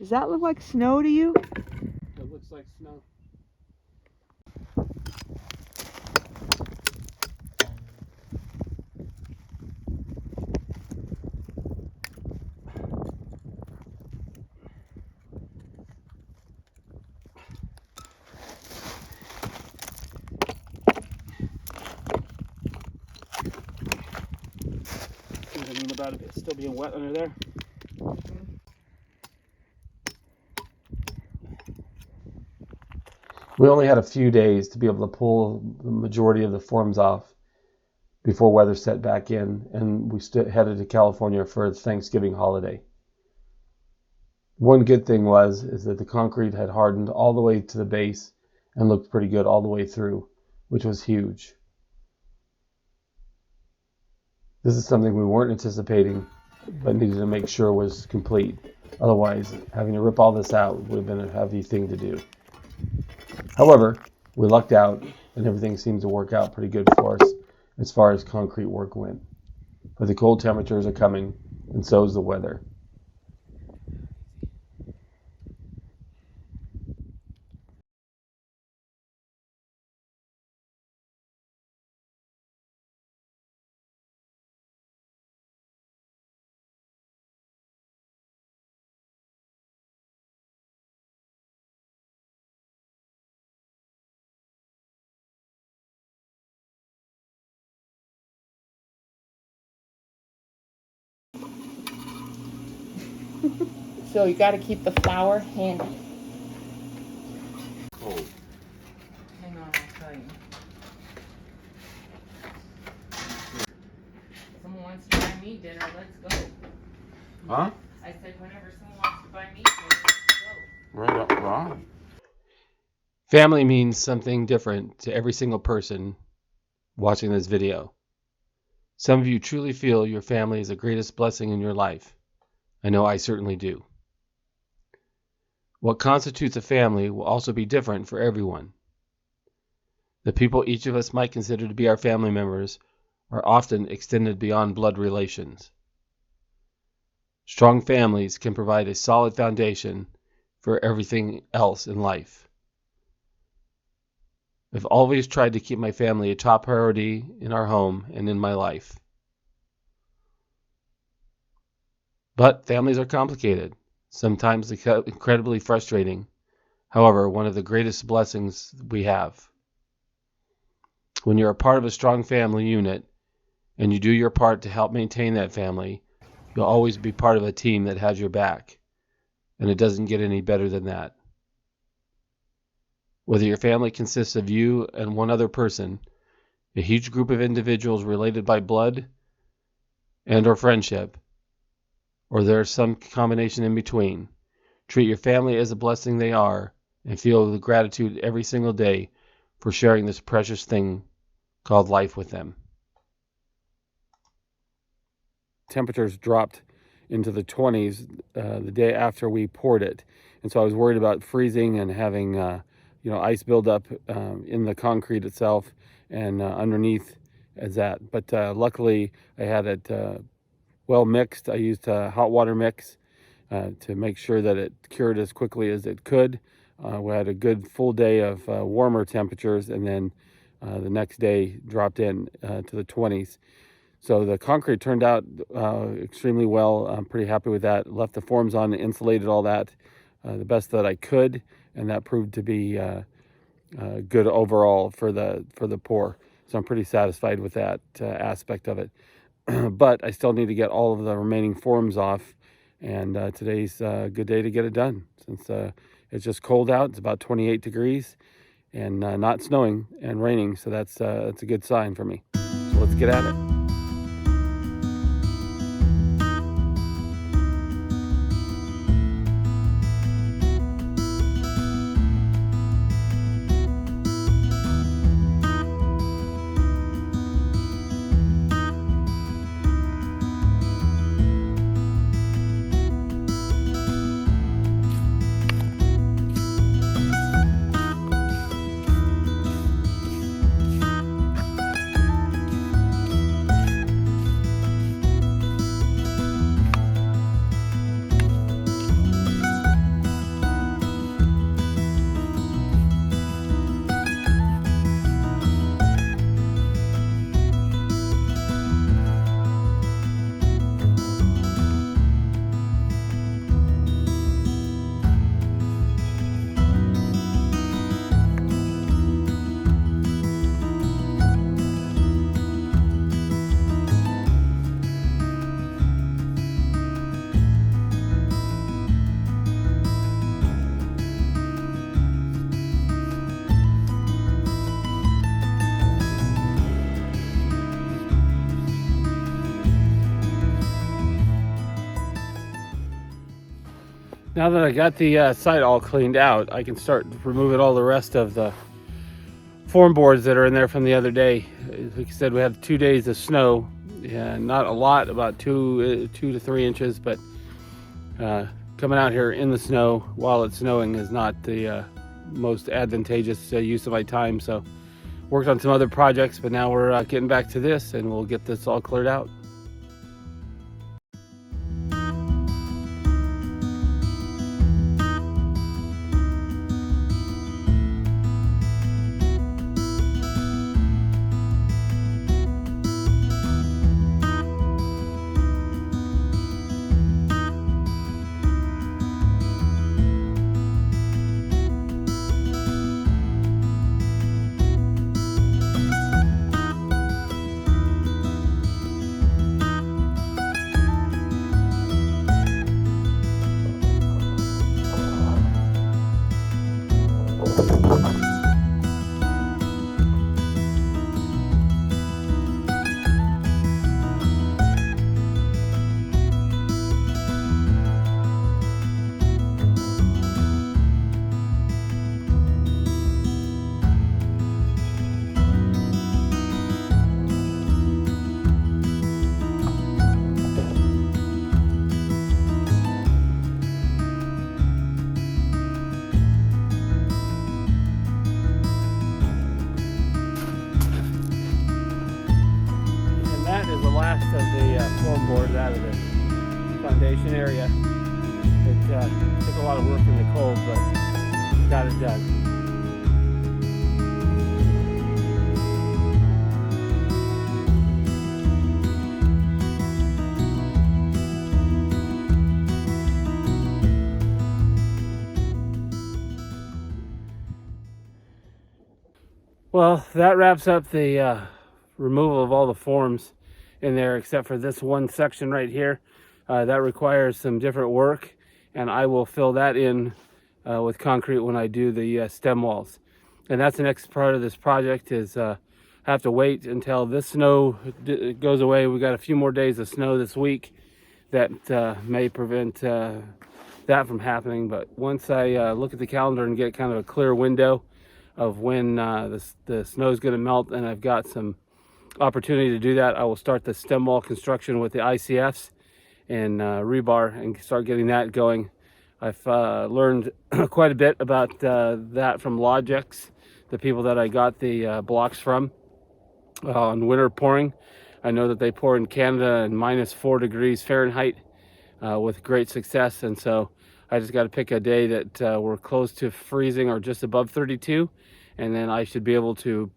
Does that look like snow to you? It looks like snow. Something about it still being wet under there. We only had a few days to be able to pull the majority of the forms off before weather set back in, and we headed to California for the Thanksgiving holiday. One good thing is that the concrete had hardened all the way to the base and looked pretty good all the way through, which was huge. This is something we weren't anticipating, but needed to make sure was complete. Otherwise, having to rip all this out would have been a heavy thing to do. However, we lucked out, and everything seems to work out pretty good for us as far as concrete work went. But the cold temperatures are coming, and so is the weather. So you got to keep the flour handy. Cold. Hang on, I'll tell you. Someone wants to buy me dinner, let's go. Huh? I said whenever someone wants to buy me dinner, let's go. Right up wrong. Family means something different to every single person watching this video. Some of you truly feel your family is the greatest blessing in your life. I know I certainly do. What constitutes a family will also be different for everyone. The people each of us might consider to be our family members are often extended beyond blood relations. Strong families can provide a solid foundation for everything else in life. I've always tried to keep my family a top priority in our home and in my life. But families are complicated, sometimes incredibly frustrating. However, one of the greatest blessings we have. When you're a part of a strong family unit and you do your part to help maintain that family, you'll always be part of a team that has your back. And it doesn't get any better than that. Whether your family consists of you and one other person, a huge group of individuals related by blood and or friendship, or there's some combination in between, treat your family as a blessing they are and feel the gratitude every single day for sharing this precious thing called life with them. Temperatures dropped into the 20s the day after we poured it, and so I was worried about freezing and having ice build up in the concrete itself and underneath as that. But luckily I had it well mixed. I used a hot water mix to make sure that it cured as quickly as it could. We had a good full day of warmer temperatures, and then the next day dropped in to the 20s. So the concrete turned out extremely well. I'm pretty happy with that. Left the forms on, insulated all that the best that I could, and that proved to be good overall for the pour. So I'm pretty satisfied with that aspect of it. But I still need to get all of the remaining forms off, and today's a good day to get it done, since it's just cold out. It's about 28 degrees and not snowing and raining, so that's a good sign for me. So let's get at it. Now that I got the site all cleaned out, I can start removing all the rest of the form boards that are in there from the other day. Like I said, we had 2 days of snow. Yeah, not a lot, about 2 to 3 inches, but coming out here in the snow while it's snowing is not the most advantageous use of my time. So worked on some other projects, but now we're getting back to this, and we'll get this all cleared out. Last of the form boards out of the foundation area. It took a lot of work in the cold, but got it done. Well, that wraps up the removal of all the forms in there, except for this one section right here. That requires some different work, and I will fill that in with concrete when I do the stem walls. And that's the next part of this project. Is have to wait until this snow goes away. We got a few more days of snow this week that may prevent that from happening. But once I look at the calendar and get kind of a clear window of when the snow is going to melt, and I've got some opportunity to do that, I will start the stem wall construction with the ICFs and rebar and start getting that going. I've learned quite a bit about that from Logix, the people that I got the blocks from on winter pouring. I know that they pour in Canada in -4 degrees Fahrenheit with great success, and so I just got to pick a day that we're close to freezing or just above 32, and then I should be able to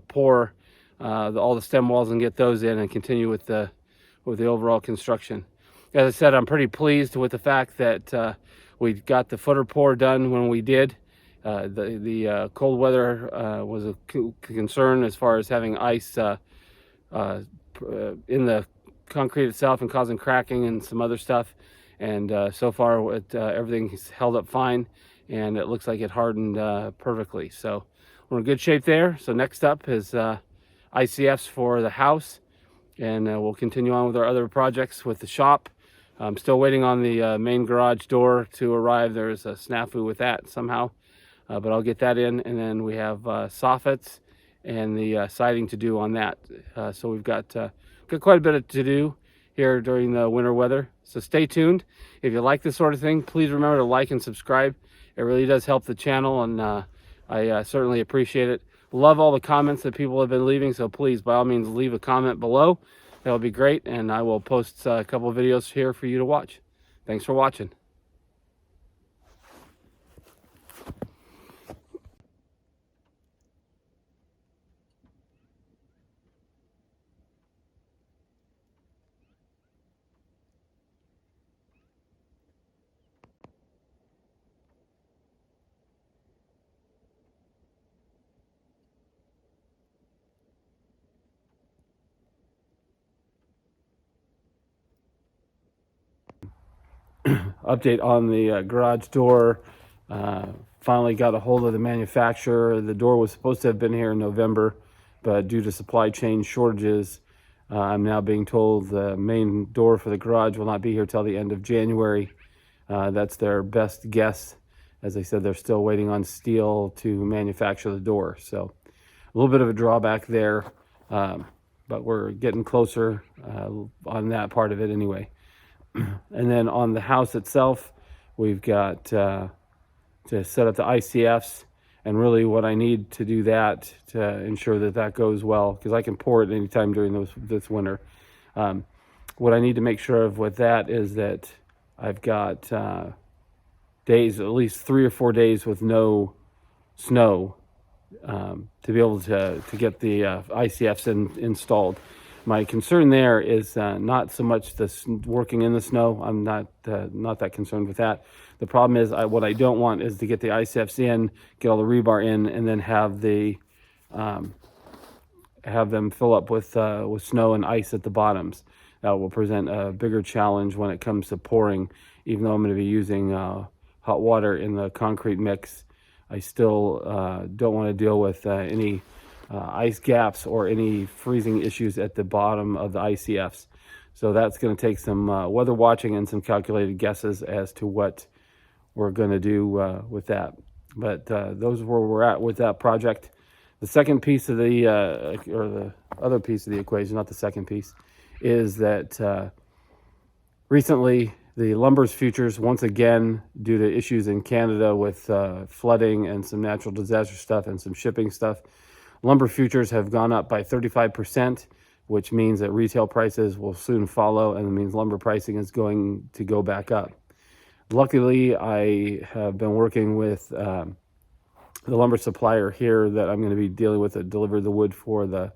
pour all the stem walls and get those in and continue with the overall construction. As I said, I'm pretty pleased with the fact that we got the footer pour done when we did. The cold weather was a concern as far as having ice in the concrete itself and causing cracking and some other stuff. And so far everything's held up fine, and it looks like it hardened perfectly. So we're in good shape there. So next up is ICFs for the house, and we'll continue on with our other projects with the shop. I'm still waiting on the main garage door to arrive. There's a snafu with that somehow, but I'll get that in. And then we have soffits and the siding to do on that. So we've got quite a bit to do here during the winter weather. So stay tuned. If you like this sort of thing, please remember to like and subscribe. It really does help the channel, and I certainly appreciate it. Love all the comments that people have been leaving, so please, by all means, leave a comment below. That would be great, and I will post a couple of videos here for you to watch. Thanks for watching. Update on the garage door. Finally got a hold of the manufacturer. The door was supposed to have been here in November, but due to supply chain shortages, I'm now being told the main door for the garage will not be here till the end of January. That's their best guess. As I said, they're still waiting on steel to manufacture the door. So a little bit of a drawback there, but we're getting closer on that part of it anyway. And then on the house itself, we've got to set up the ICFs, and really what I need to do that to ensure that that goes well, because I can pour it anytime during this winter. What I need to make sure of with that is that I've got days, at least 3 or 4 days with no snow, to be able to get the ICFs installed. My concern there is not so much working in the snow. I'm not that concerned with that. The problem is what I don't want is to get the ICFs in, get all the rebar in, and then have them fill up with snow and ice at the bottoms. That will present a bigger challenge when it comes to pouring. Even though I'm going to be using hot water in the concrete mix, I still don't want to deal with any ice gaps or any freezing issues at the bottom of the ICFs. So that's going to take some weather watching and some calculated guesses as to what we're going to do with that. But those are where we're at with that project. The second piece of or the other piece of the equation, not the second piece, is that recently the lumber's futures, once again, due to issues in Canada with flooding and some natural disaster stuff and some shipping stuff, lumber futures have gone up by 35%, which means that retail prices will soon follow, and it means lumber pricing is going to go back up. Luckily, I have been working with the lumber supplier here that I'm going to be dealing with to deliver the wood for the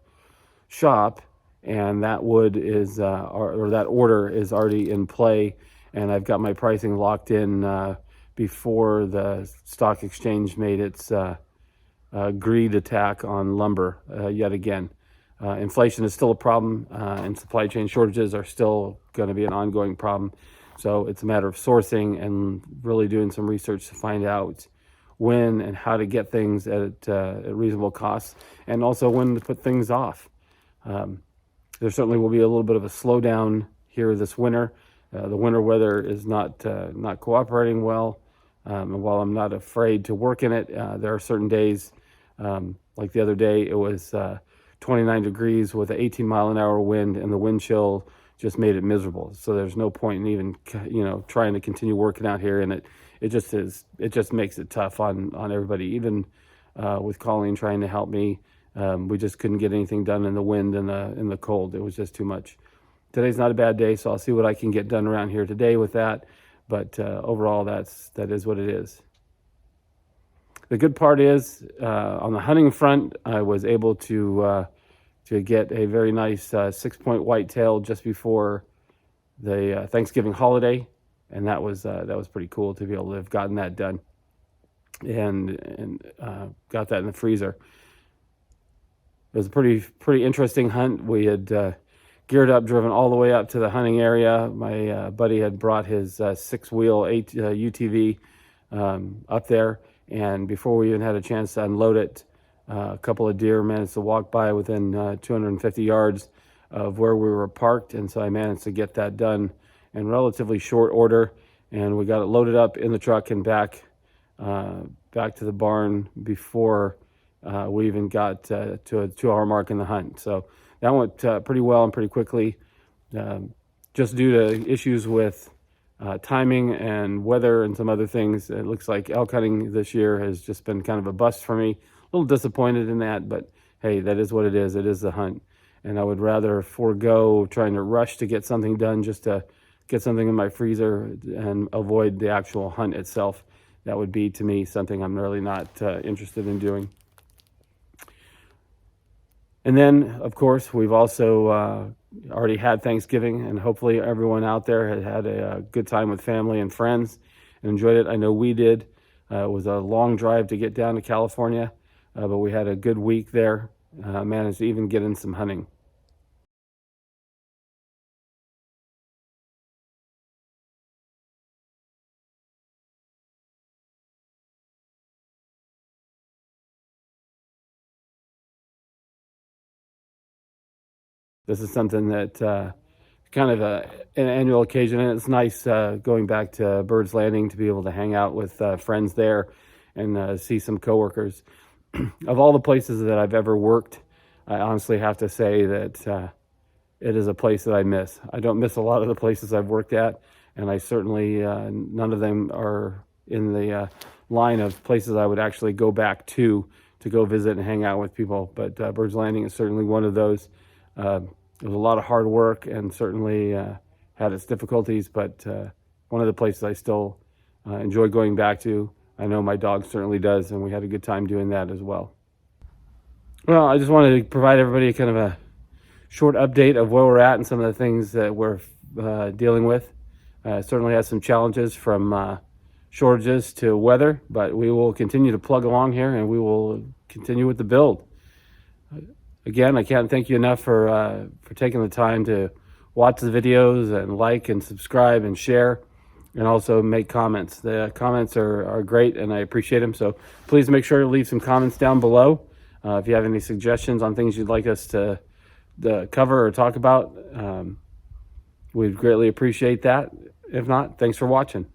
shop, and that wood is, or that order is already in play, and I've got my pricing locked in before the stock exchange made its greed attack on lumber yet again. Inflation is still a problem, and supply chain shortages are still going to be an ongoing problem. So it's a matter of sourcing and really doing some research to find out when and how to get things at reasonable costs, and also when to put things off. There certainly will be a little bit of a slowdown here this winter. The winter weather is not cooperating well, and while I'm not afraid to work in it, there are certain days, like the other day, it was 29 degrees with an 18-mile-an-hour wind, and the wind chill just made it miserable. So there's no point in even trying to continue working out here, and it just makes it tough on everybody. Even with Colleen trying to help me, we just couldn't get anything done in the wind and in the cold. It was just too much. Today's not a bad day, so I'll see what I can get done around here today with that. But overall, that is what it is. The good part is, on the hunting front, I was able to get a very nice 6-point whitetail just before the Thanksgiving holiday, and that was pretty cool to be able to have gotten that done, and got that in the freezer. It was a pretty interesting hunt. We had geared up, driven all the way up to the hunting area. My buddy had brought his 6-wheel UTV up there, and before we even had a chance to unload it, a couple of deer managed to walk by within 250 yards of where we were parked, and so I managed to get that done in relatively short order, and we got it loaded up in the truck and back to the barn before we even got to a 2-hour mark in the hunt. So that went pretty well and pretty quickly, just due to issues with timing and weather and some other things. It looks like elk hunting this year has just been kind of a bust for me. A little disappointed in that, but hey, that is what it is. It is the hunt, and I would rather forego trying to rush to get something done just to get something in my freezer and avoid the actual hunt itself. That would be, to me, something I'm really not interested in doing. And then, of course, we've also already had Thanksgiving, and hopefully everyone out there had a good time with family and friends and enjoyed it. I know we did. It was a long drive to get down to California, but we had a good week there. Managed to even get in some hunting. This is something that kind of an annual occasion, and it's nice going back to Bird's Landing to be able to hang out with friends there and see some coworkers. Of all the places that I've ever worked, I honestly have to say that it is a place that I miss. I don't miss a lot of the places I've worked at, and I certainly, none of them are in the line of places I would actually go back to go visit and hang out with people. But Bird's Landing is certainly one of those. It was a lot of hard work and certainly had its difficulties, but one of the places I still enjoy going back to. I know my dog certainly does, and we had a good time doing that as well. Well, I just wanted to provide everybody kind of a short update of where we're at and some of the things that we're dealing with. Certainly has some challenges from shortages to weather, but we will continue to plug along here and we will continue with the build. Again, I can't thank you enough for taking the time to watch the videos and like and subscribe and share, and also make comments. The comments are great and I appreciate them, so please make sure to leave some comments down below. If you have any suggestions on things you'd like us to cover or talk about, we'd greatly appreciate that. If not, thanks for watching.